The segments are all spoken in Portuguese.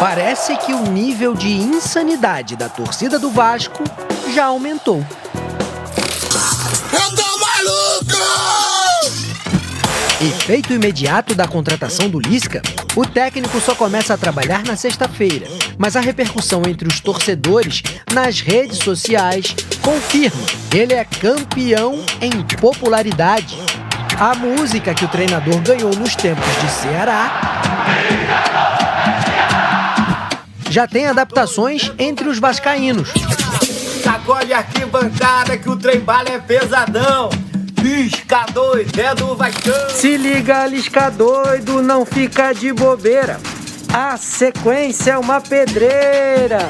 Parece que o nível de insanidade da torcida do Vasco já aumentou. Eu tô maluco! Efeito imediato da contratação do Lisca, o técnico só começa a trabalhar na sexta-feira. Mas a repercussão entre os torcedores nas redes sociais confirma que ele é campeão em popularidade. A música que o treinador ganhou nos tempos de Ceará já tem adaptações entre os vascaínos. Sacode a arquibancada que o trem-bala é pesadão. Lisca doido, é do Vascão. Se liga, Lisca doido, não fica de bobeira. A sequência é uma pedreira.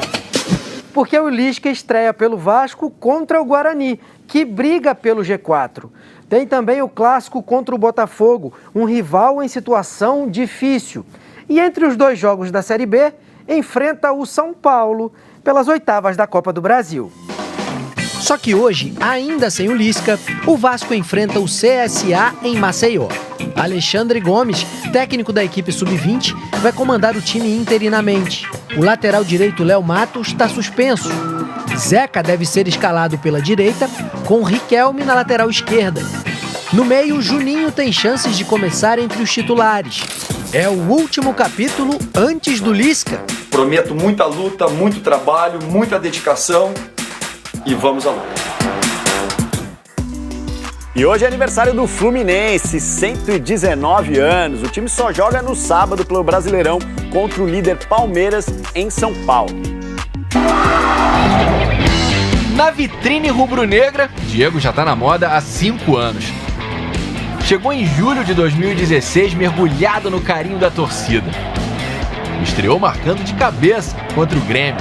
Porque o Lisca estreia pelo Vasco contra o Guarani, que briga pelo G4. Tem também o clássico contra o Botafogo, um rival em situação difícil. E entre os dois jogos da Série B, enfrenta o São Paulo pelas oitavas da Copa do Brasil. Só que hoje, ainda sem o Lisca, o Vasco enfrenta o CSA em Maceió. Alexandre Gomes, técnico da equipe sub-20, vai comandar o time interinamente. O lateral direito Léo Matos está suspenso. Zeca deve ser escalado pela direita, com Riquelme na lateral esquerda. No meio, Juninho tem chances de começar entre os titulares. É o último capítulo antes do Lisca. Prometo muita luta, muito trabalho, muita dedicação e vamos à luta. E hoje é aniversário do Fluminense, 119 anos. O time só joga no sábado pelo Brasileirão contra o líder Palmeiras em São Paulo. Na vitrine rubro-negra, Diego já está na moda há 5 anos. Chegou em julho de 2016 mergulhado no carinho da torcida. Estreou marcando de cabeça contra o Grêmio.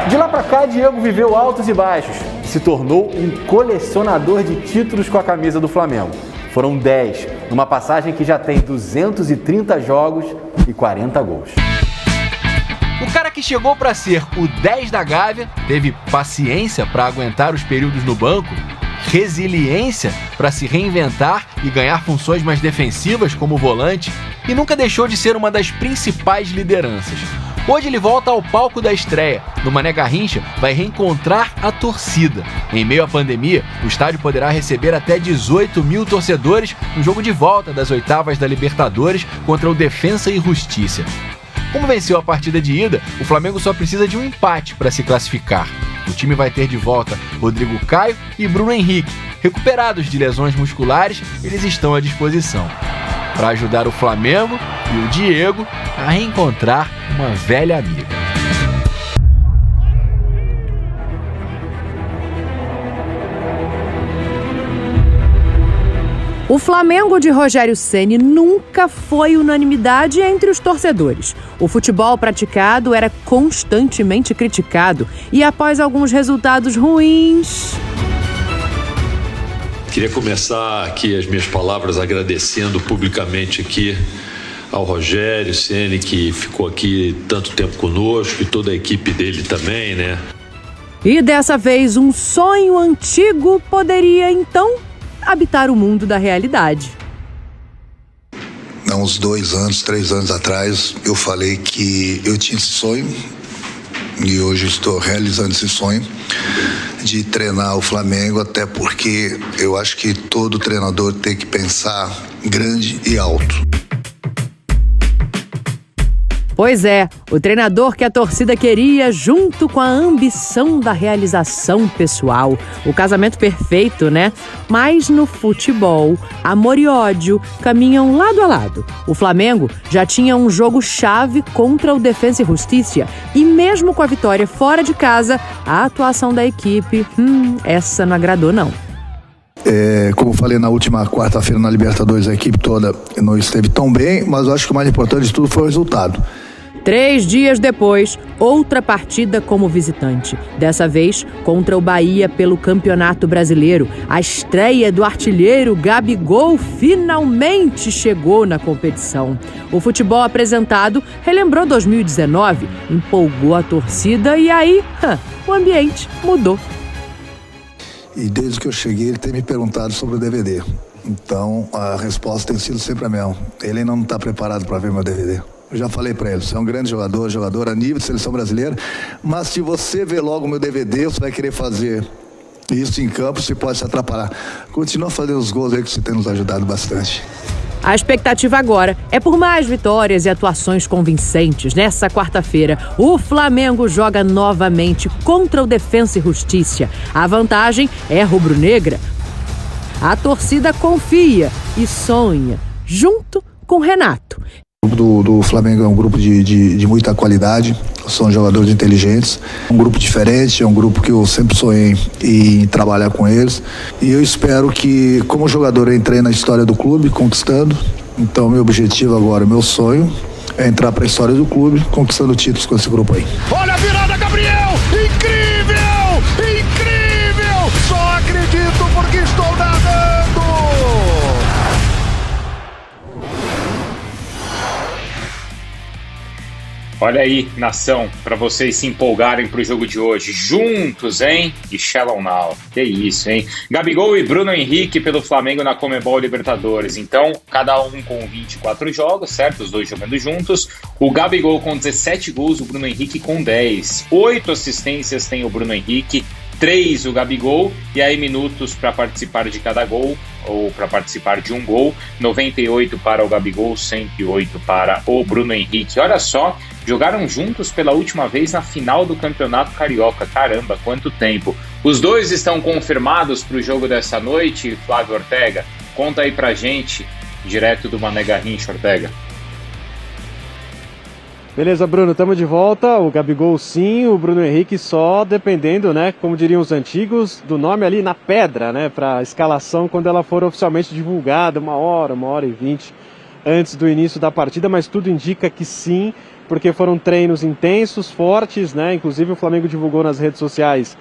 De lá pra cá, Diego viveu altos e baixos. Se tornou um colecionador de títulos com a camisa do Flamengo. Foram 10, numa passagem que já tem 230 jogos e 40 gols. O cara que chegou para ser o 10 da Gávea, teve paciência para aguentar os períodos no banco, resiliência para se reinventar e ganhar funções mais defensivas como volante, e nunca deixou de ser uma das principais lideranças. Hoje ele volta ao palco da estreia. No Mané Garrincha, vai reencontrar a torcida. Em meio à pandemia, o estádio poderá receber até 18 mil torcedores no jogo de volta das oitavas da Libertadores contra o Defensa e Justiça. Como venceu a partida de ida, o Flamengo só precisa de um empate para se classificar. O time vai ter de volta Rodrigo Caio e Bruno Henrique. Recuperados de lesões musculares, eles estão à disposição para ajudar o Flamengo e o Diego a reencontrar uma velha amiga. O Flamengo de Rogério Ceni nunca foi unanimidade entre os torcedores. O futebol praticado era constantemente criticado e após alguns resultados ruins... Queria começar aqui as minhas palavras agradecendo publicamente aqui ao Rogério Ceni, que ficou aqui tanto tempo conosco, e toda a equipe dele também, né? E dessa vez um sonho antigo poderia então habitar o mundo da realidade. Há uns 2 anos, 3 anos atrás, eu falei que eu tinha esse sonho e hoje estou realizando esse sonho de treinar o Flamengo, até porque eu acho que todo treinador tem que pensar grande e alto. Pois é, o treinador que a torcida queria junto com a ambição da realização pessoal. O casamento perfeito, né? Mas no futebol, amor e ódio caminham lado a lado. O Flamengo já tinha um jogo-chave contra o Defensa e Justiça e mesmo com a vitória fora de casa, a atuação da equipe, essa não agradou não. Como eu falei na última quarta-feira na Libertadores, a equipe toda não esteve tão bem, mas eu acho que o mais importante de tudo foi o resultado. 3 dias depois, outra partida como visitante. Dessa vez, contra o Bahia pelo Campeonato Brasileiro. A estreia do artilheiro Gabigol finalmente chegou na competição. O futebol apresentado relembrou 2019, empolgou a torcida e aí, o ambiente mudou. E desde que eu cheguei, ele tem me perguntado sobre o DVD. Então, a resposta tem sido sempre a mesma. Ele ainda não está preparado para ver meu DVD. Eu já falei para ele, você é um grande jogador a nível de seleção brasileira, mas se você ver logo o meu DVD, você vai querer fazer isso em campo, você pode se atrapalhar. Continua fazendo os gols aí que você tem nos ajudado bastante. A expectativa agora é por mais vitórias e atuações convincentes. Nessa quarta-feira, o Flamengo joga novamente contra o Defensa e Justiça. A vantagem é rubro-negra. A torcida confia e sonha, junto com Renato. O grupo do Flamengo é um grupo de muita qualidade, são jogadores inteligentes, um grupo diferente, é um grupo que eu sempre sonhei em trabalhar com eles, e eu espero que, como jogador, eu entrei na história do clube conquistando, então meu objetivo agora, meu sonho é entrar para a história do clube conquistando títulos com esse grupo aí. Olha a virada, Gabriel! Incrível! Incrível! Só acredito porque estou narrando! Olha aí, nação, para vocês se empolgarem pro jogo de hoje. Juntos, hein? E Shallow Now. Que isso, hein? Gabigol e Bruno Henrique pelo Flamengo na Conmebol Libertadores. Então, cada um com 24 jogos, certo? Os dois jogando juntos. O Gabigol com 17 gols, o Bruno Henrique com 10. 8 assistências tem o Bruno Henrique, 3 o Gabigol, e aí minutos para participar de cada gol, ou para participar de um gol, 98 para o Gabigol, 108 para o Bruno Henrique. Olha só, jogaram juntos pela última vez na final do Campeonato Carioca. Caramba, quanto tempo. Os dois estão confirmados para o jogo dessa noite, Flávio Ortega? Conta aí pra gente, direto do Mané Garrincha, Ortega. Beleza, Bruno, estamos de volta. O Gabigol sim, o Bruno Henrique só dependendo, né, como diriam os antigos, do nome ali na pedra, né, para a escalação quando ela for oficialmente divulgada, 1h e 20 antes do início da partida, mas tudo indica que sim, porque foram treinos intensos, fortes, né, inclusive o Flamengo divulgou nas redes sociais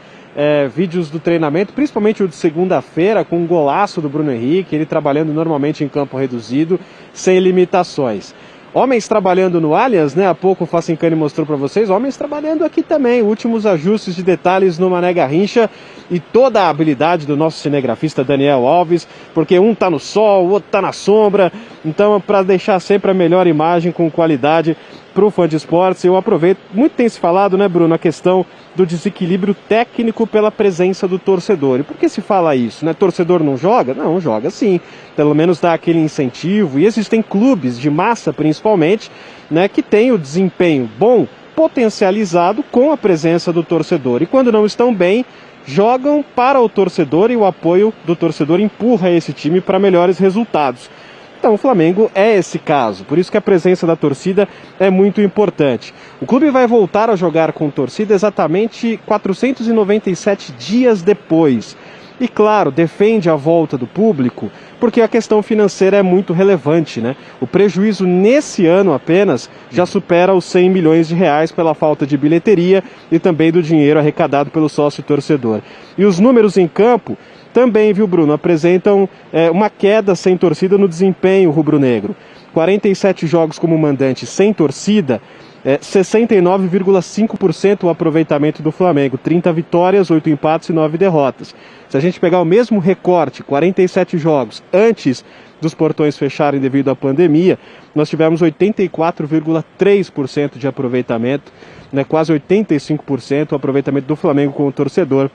vídeos do treinamento, principalmente o de segunda-feira, com um golaço do Bruno Henrique, ele trabalhando normalmente em campo reduzido, sem limitações. Homens trabalhando no Allianz, né? Há pouco o Facincani mostrou para vocês, homens trabalhando aqui também, últimos ajustes de detalhes no Mané Garrincha e toda a habilidade do nosso cinegrafista Daniel Alves, porque um tá no sol, o outro tá na sombra, então para deixar sempre a melhor imagem com qualidade para o fã de esportes. Eu aproveito, muito tem se falado, né, Bruno, a questão do desequilíbrio técnico pela presença do torcedor. E por que se fala isso, né? Torcedor não joga? Não, joga sim. Pelo menos dá aquele incentivo. E existem clubes de massa, principalmente, né, que têm o desempenho bom potencializado com a presença do torcedor. E quando não estão bem, jogam para o torcedor e o apoio do torcedor empurra esse time para melhores resultados. Então o Flamengo é esse caso, por isso que a presença da torcida é muito importante. O clube vai voltar a jogar com torcida exatamente 497 dias depois. E claro, defende a volta do público, porque a questão financeira é muito relevante, né? O prejuízo nesse ano apenas já supera os 100 milhões de reais pela falta de bilheteria e também do dinheiro arrecadado pelo sócio torcedor. E os números em campo também, viu, Bruno, apresentam uma queda sem torcida no desempenho rubro-negro. 47 jogos como mandante sem torcida, 69,5% o aproveitamento do Flamengo, 30 vitórias, 8 empates e 9 derrotas. Se a gente pegar o mesmo recorte, 47 jogos, antes dos portões fecharem devido à pandemia, nós tivemos 84,3% de aproveitamento, né, quase 85% o aproveitamento do Flamengo com o torcedor.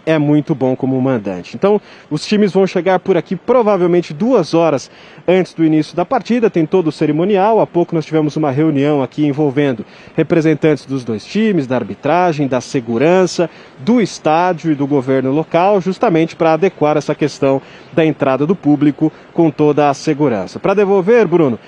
É muito bom como mandante. Então, os times vão chegar por aqui provavelmente 2 horas antes do início da partida. Tem todo o cerimonial. Há pouco nós tivemos uma reunião aqui envolvendo representantes dos dois times, da arbitragem, da segurança, do estádio e do governo local, justamente para adequar essa questão da entrada do público com toda a segurança. Para devolver, Bruno,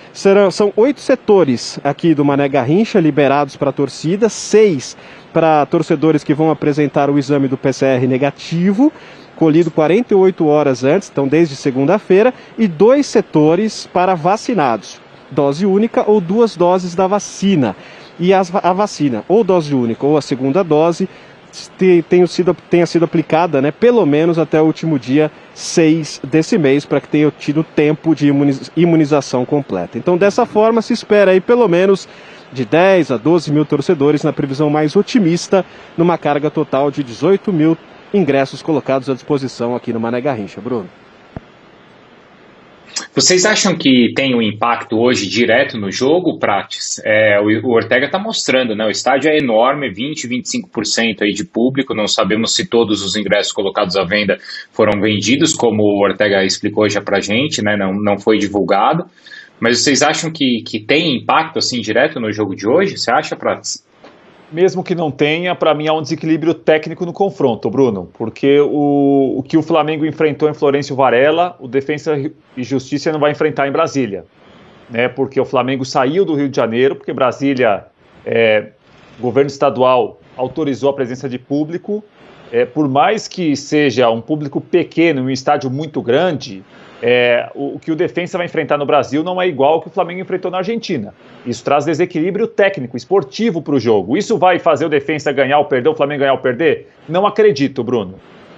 são 8 setores aqui do Mané Garrincha liberados para a torcida, 6 para torcedores que vão apresentar o exame do PCR negativo, colhido 48 horas antes, então desde segunda-feira, e 2 setores para vacinados, dose única ou 2 doses da vacina. E a vacina, ou dose única ou a segunda dose, tenha sido aplicada, né, pelo menos até o último dia 6 desse mês, para que tenha tido tempo de imunização completa. Então, dessa forma, se espera aí pelo menos de 10 a 12 mil torcedores, na previsão mais otimista, numa carga total de 18 mil ingressos colocados à disposição aqui no Mané Garrincha. Bruno. Vocês acham que tem um impacto hoje direto no jogo, Prates? O Ortega está mostrando, né? O estádio é enorme, 20-25% aí de público, não sabemos se todos os ingressos colocados à venda foram vendidos, como o Ortega explicou já pra gente, né? Não foi divulgado. Mas vocês acham que tem impacto assim direto no jogo de hoje? Você acha, Prates? Mesmo que não tenha, para mim há um desequilíbrio técnico no confronto, Bruno, porque o que o Flamengo enfrentou em Florencio Varela, o Defensa e Justiça não vai enfrentar em Brasília, né? Porque o Flamengo saiu do Rio de Janeiro, porque Brasília, o governo estadual autorizou a presença de público, por mais que seja um público pequeno, um estádio muito grande, o que o Defensa vai enfrentar no Brasil não é igual ao que o Flamengo enfrentou na Argentina. Isso traz desequilíbrio técnico, esportivo para o jogo. Isso vai fazer o Defensa ganhar ou perder, o Flamengo ganhar ou perder? Não acredito, Bruno.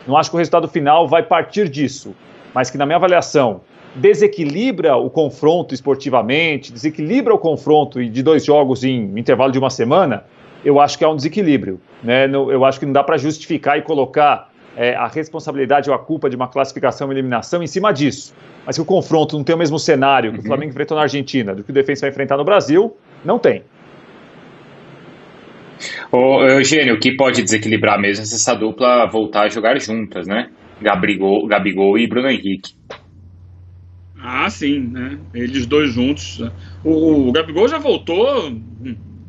Não acho que o resultado final vai partir disso. Mas que, na minha avaliação, desequilibra o confronto esportivamente, desequilibra o confronto de 2 jogos em intervalo de uma semana, eu acho que é um desequilíbrio, né? Eu acho que não dá para justificar e colocar a responsabilidade ou a culpa de uma classificação ou eliminação em cima disso. Mas que o confronto não tem o mesmo cenário que o Flamengo enfrentou na Argentina do que o Defensa vai enfrentar no Brasil, não tem. Ô, Eugênio, o que pode desequilibrar mesmo é se essa dupla voltar a jogar juntas, né? Gabigol e Bruno Henrique. Ah, sim, né? Eles dois juntos. O Gabigol já voltou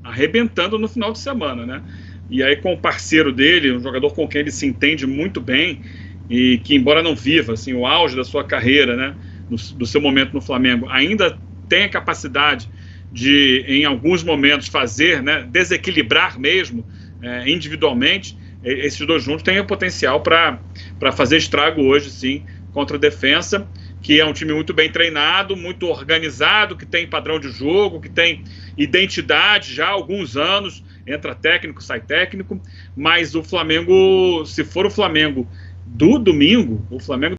arrebentando no final de semana, né? E aí com o parceiro dele, um jogador com quem ele se entende muito bem e que, embora não viva assim, o auge da sua carreira, né, do seu momento no Flamengo, ainda tem a capacidade de, em alguns momentos, fazer, né, desequilibrar mesmo, individualmente. Esses dois juntos têm o potencial para fazer estrago hoje, sim, contra o Defensa, que é um time muito bem treinado, muito organizado, que tem padrão de jogo, que tem identidade já há alguns anos, entra técnico, sai técnico, mas o Flamengo, se for o Flamengo do domingo, o Flamengo